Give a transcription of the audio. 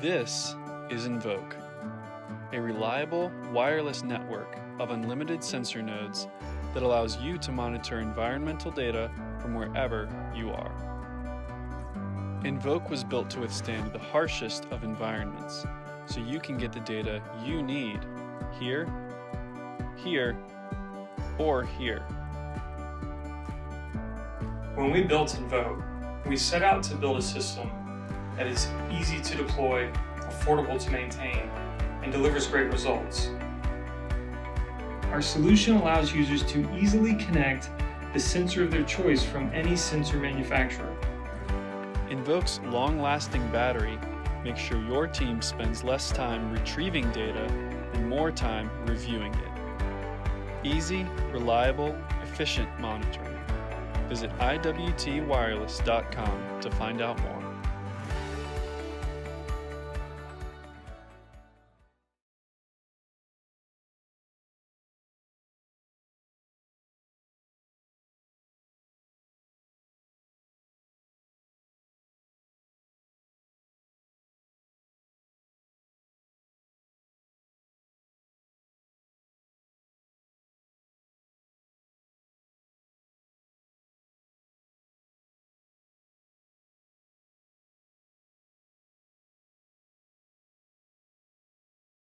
This is Envok, a reliable wireless network of unlimited sensor nodes that allows you to monitor environmental data from wherever you are. Envok was built to withstand the harshest of environments, so you can get the data you need here, here, or here. When we built Envok, we set out to build a system that is easy to deploy, affordable to maintain, and delivers great results. Our solution allows users to easily connect the sensor of their choice from any sensor manufacturer. Envok's long-lasting battery makes sure your team spends less time retrieving data and more time reviewing it. Easy, reliable, efficient monitoring. Visit iwtwireless.com to find out more.